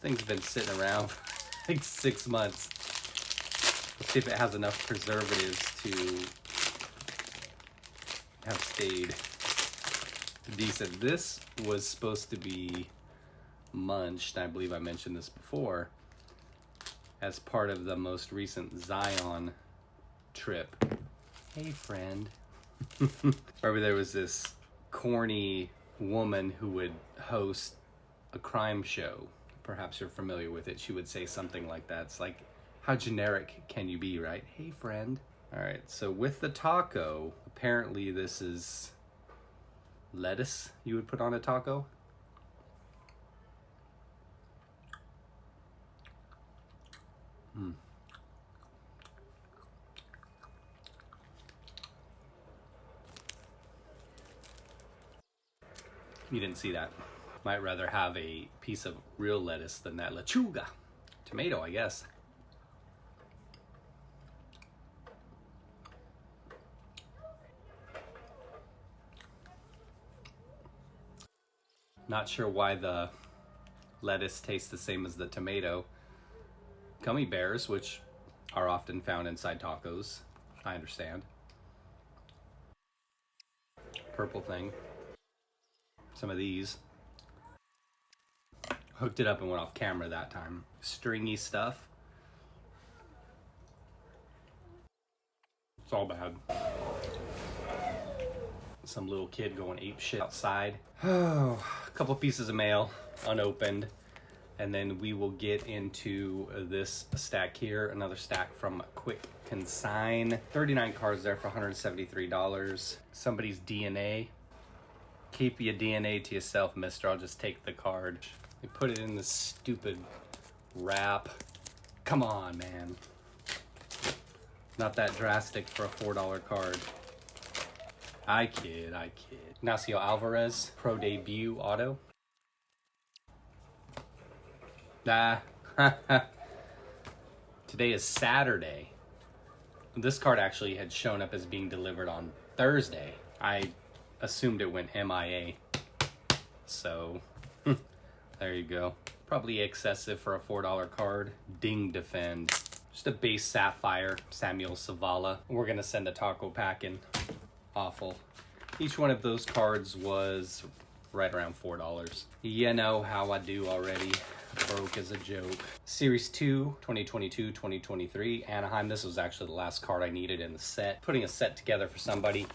thing's been sitting around for like 6 months. Let's see if it has enough preservatives to have stayed decent. This was supposed to be munched, I believe I mentioned this before, as part of the most recent Zion trip. Hey, friend. Remember there was this corny woman who would host a crime show. Perhaps you're familiar with it. She would say something like that. It's like, how generic can you be, right? Hey, friend. All right, so with the taco, apparently this is lettuce you would put on a taco. You didn't see that. Might rather have a piece of real lettuce than that lechuga. Tomato, I guess. Not sure why the lettuce tastes the same as the tomato. Gummy bears, which are often found inside tacos, I understand. Purple thing. Some of these. Hooked it up and went off camera that time. Stringy stuff. It's all bad. Some little kid going ape shit outside. Oh, a couple pieces of mail unopened. And then we will get into this stack here. Another stack from Quick Consign. 39 cards there for $173. Somebody's DNA. Keep your DNA to yourself, mister. I'll just take the card. They put it in this stupid wrap. Come on, man. Not that drastic for a $4 card. I kid. Ignacio Alvarez, pro debut auto. Today is Saturday. This card actually had shown up as being delivered on Thursday. I assumed it went MIA. So, there you go. Probably excessive for a $4 card. Ding Defend. Just a base Sapphire, Samuel Savala. We're gonna send a taco packing. Awful. Each one of those cards was right around $4. You know how I do already. Broke as a joke. Series 2, 2022-2023, Anaheim. This was actually the last card I needed in the set. Putting a set together for somebody.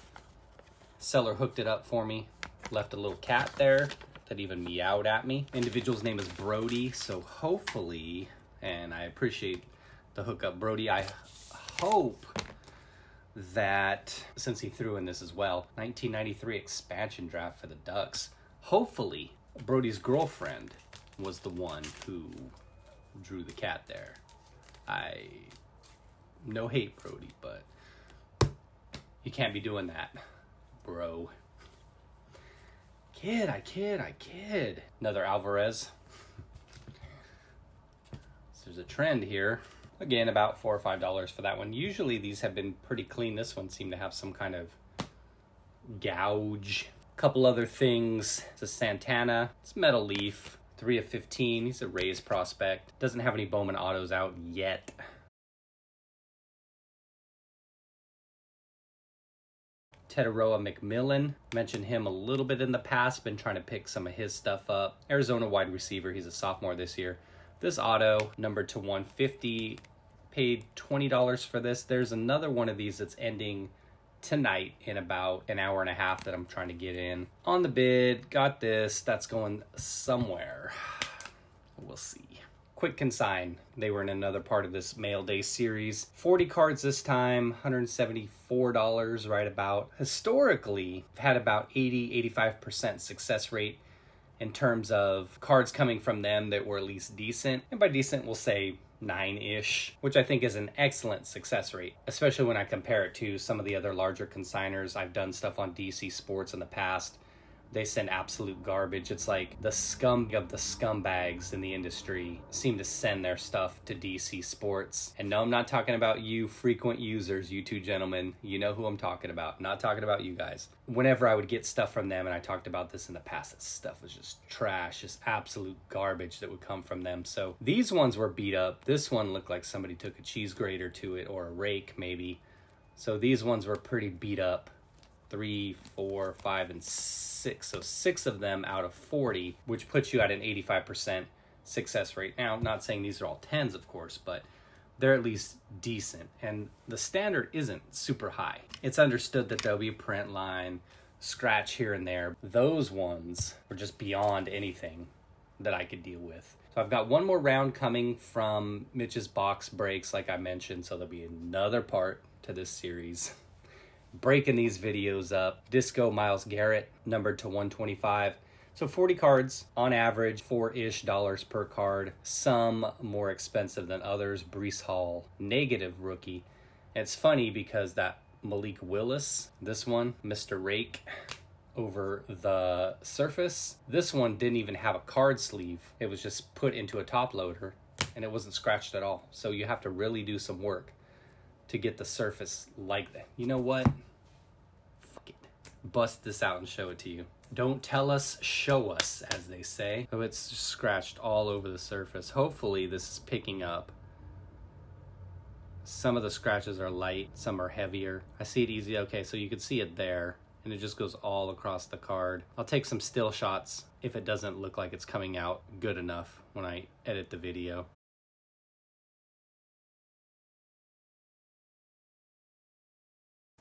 Seller hooked it up for me. Left a little cat there that even meowed at me. Individual's name is Brody, so hopefully, and I appreciate the hookup, Brody. I hope that, since he threw in this as well, 1993 expansion draft for the Ducks. Hopefully, Brody's girlfriend was the one who drew the cat there. No hate, Brody, but you can't be doing that, bro. I kid. Another Alvarez. So there's a trend here. Again, about $4 or $5 for that one. Usually these have been pretty clean. This one seemed to have some kind of gouge. Couple other things. It's a Santana. It's Metal Leaf. 3 of 15. He's a Rays prospect. Doesn't have any Bowman autos out yet. Tetaroa McMillan. Mentioned him a little bit in the past. Been trying to pick some of his stuff up. Arizona wide receiver. He's a sophomore this year. This auto, numbered to 150. Paid $20 for this. There's another one of these that's ending tonight in about an hour and a half that I'm trying to get in. On the bid, got this. That's going somewhere. We'll see. Quick Consign. They were in another part of this mail day series. 40 cards this time, $174 right about. Historically, I've had about 80-85% success rate in terms of cards coming from them that were at least decent. And by decent, we'll say 9-ish, which I think is an excellent success rate, especially when I compare it to some of the other larger consigners. I've done stuff on DC Sports in the past they send absolute garbage. It's like the scum of the scumbags in the industry seem to send their stuff to DC Sports. And no, I'm not talking about you frequent users, you two gentlemen. You know who I'm talking about. Not talking about you guys. Whenever I would get stuff from them, and I talked about this in the past, this stuff was just trash, just absolute garbage that would come from them. So these ones were beat up. This one looked like somebody took a cheese grater to it, or a rake maybe. So these ones were pretty beat up. 3, 4, 5, and 6. So 6 of them out of 40, which puts you at an 85% success rate. Now, I'm not saying these are all 10s, of course, but they're at least decent. And the standard isn't super high. It's understood that there'll be a print line, scratch here and there. Those ones were just beyond anything that I could deal with. So I've got one more round coming from Mitch's box breaks, like I mentioned. So there'll be another part to this series. Breaking these videos up. Disco Myles Garrett, numbered to 125. So 40 cards on average, $4-ish per card. Some more expensive than others. Breece Hall, negative rookie. And it's funny because that Malik Willis, this one, Mr. Rake, over the surface. This one didn't even have a card sleeve. It was just put into a top loader and it wasn't scratched at all. So you have to really do some work to get the surface like that. You know what? Fuck it. Bust this out and show it to you. Don't tell us, show us, as they say. So it's scratched all over the surface. Hopefully this is picking up. Some of the scratches are light, some are heavier. I see it easy. Okay, so you can see it there, and it just goes all across the card. I'll take some still shots if it doesn't look like it's coming out good enough when I edit the video.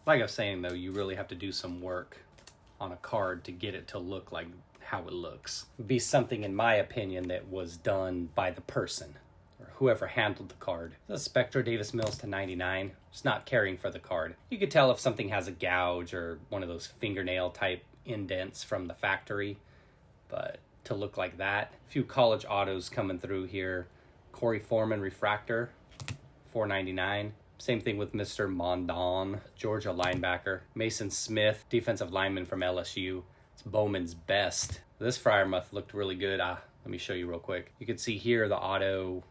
Like I was saying, though, you really have to do some work on a card to get it to look like how it looks. It'd be something, in my opinion, that was done by the person or whoever handled the card. The Spectra Davis Mills to 99. Just not caring for the card. You could tell if something has a gouge or one of those fingernail type indents from the factory, but to look like that. A few college autos coming through here. Corey Foreman refractor, $4.99. Same thing with Mr. Mondon, Georgia linebacker. Mason Smith, defensive lineman from LSU. It's Bowman's best. This Freiermuth looked really good. Let me show you real quick. You can see here the auto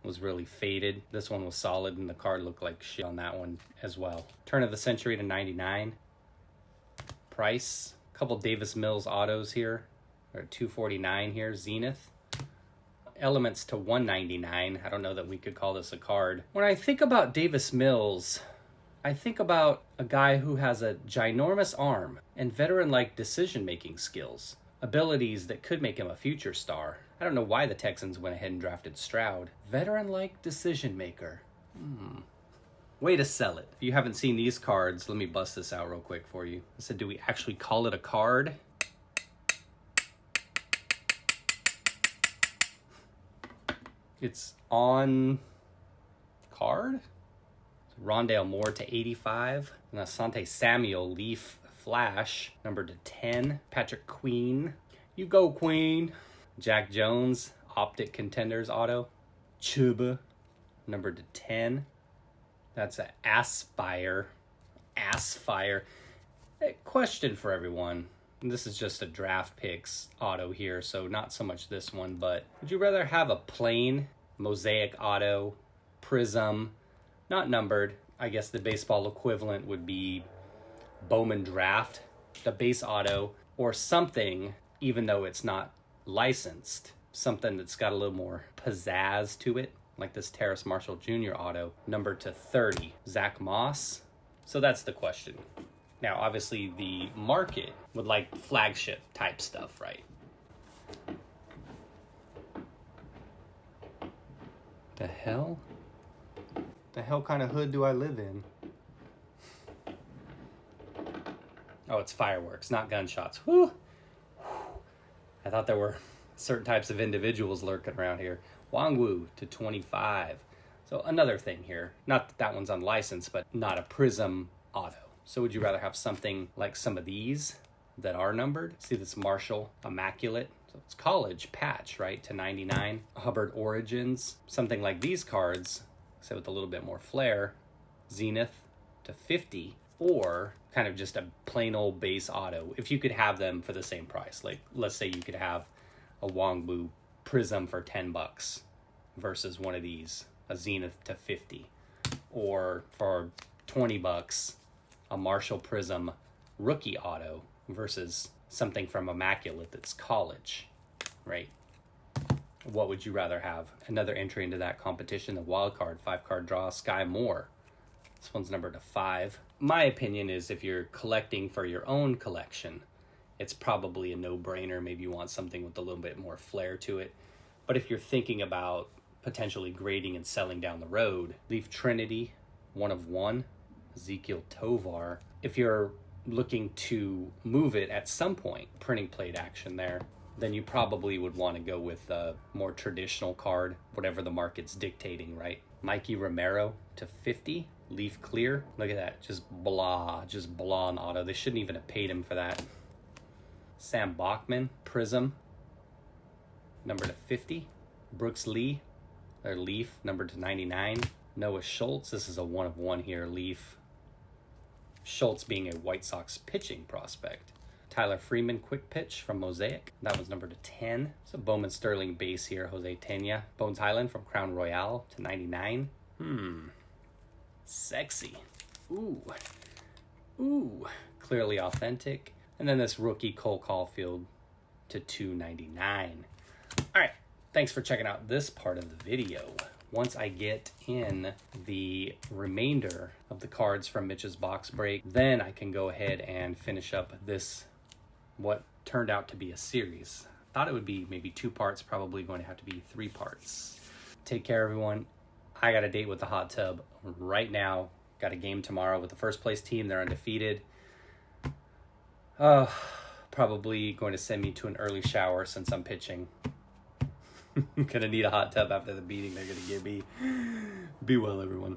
was really faded. This one was solid and the card looked like shit on that one as well. Turn of the century to 99. Price, a couple Davis Mills autos here. Or $249 here, Zenith. Elements to 199. I don't know that we could call this a card. When I think about Davis Mills, I think about a guy who has a ginormous arm and veteran-like decision-making skills, abilities that could make him a future star. I don't know why the Texans went ahead and drafted Stroud. Veteran-like decision-maker. Way to sell it. If you haven't seen these cards, let me bust this out real quick for you. I said, do we actually call it a card? It's on card. Rondale Moore to 85. And Asante Samuel Leaf Flash, number to 10. Patrick Queen. You go, Queen. Jack Jones, Optic Contenders auto. Chuba, number to 10. That's an Aspire. Aspire. Hey, question for everyone. This is just a draft picks auto here, so not so much this one, but would you rather have a plain mosaic auto, prism, not numbered? I guess the baseball equivalent would be Bowman Draft, the base auto, or something, even though it's not licensed, something that's got a little more pizzazz to it, like this Terrace Marshall Jr. auto, numbered to 30. Zach Moss. So that's the question. Now, obviously, the market would like flagship type stuff, right? The hell? The hell kind of hood do I live in? Oh, it's fireworks, not gunshots. Whew. I thought there were certain types of individuals lurking around here. Wangwu to 25. So another thing here. Not that that one's unlicensed, but not a Prism auto. So would you rather have something like some of these that are numbered? See this Marshall Immaculate? So it's college patch, right, to 99. Hubbard Origins, something like these cards, except with a little bit more flair. Zenith to 50. or kind of just a plain old base auto, if you could have them for the same price. Like, let's say you could have a Wangbu Prism for $10 versus one of these, a Zenith to 50, or for $20, a Marshall Prism rookie auto versus something from Immaculate that's college, right? What would you rather have? Another entry into that competition, the wild card, 5-card draw, Sky Moore. This one's numbered to 5. My opinion is if you're collecting for your own collection, it's probably a no-brainer. Maybe you want something with a little bit more flair to it. But if you're thinking about potentially grading and selling down the road, Leaf Trinity, 1 of 1, Ezekiel Tovar. If you're looking to move it at some point, printing plate action there, then you probably would want to go with a more traditional card, whatever the market's dictating, right? Mikey Romero to 50, Leaf Clear. Look at that, just blah on auto. They shouldn't even have paid him for that. Sam Bachman, Prism, number to 50. Brooks Lee, or Leaf, number to 99. Noah Schultz, this is a 1 of 1 here, Leaf. Schultz being a White Sox pitching prospect. Tyler Freeman, Quick Pitch from Mosaic. That was number to 10. So Bowman Sterling base here, Jose Tena. Bones Highland from Crown Royale to 99. Sexy. Ooh. Clearly Authentic. And then this rookie Cole Caulfield to 299. All right. Thanks for checking out this part of the video. Once I get in the remainder of the cards from Mitch's box break, then I can go ahead and finish up this, what turned out to be a series. Thought it would be maybe 2 parts, probably going to have to be 3 parts. Take care, everyone. I got a date with the hot tub right now. Got a game tomorrow with the first place team. They're undefeated. Probably going to send me to an early shower since I'm pitching. I'm gonna need a hot tub after the beating they're gonna give me. Be well, everyone.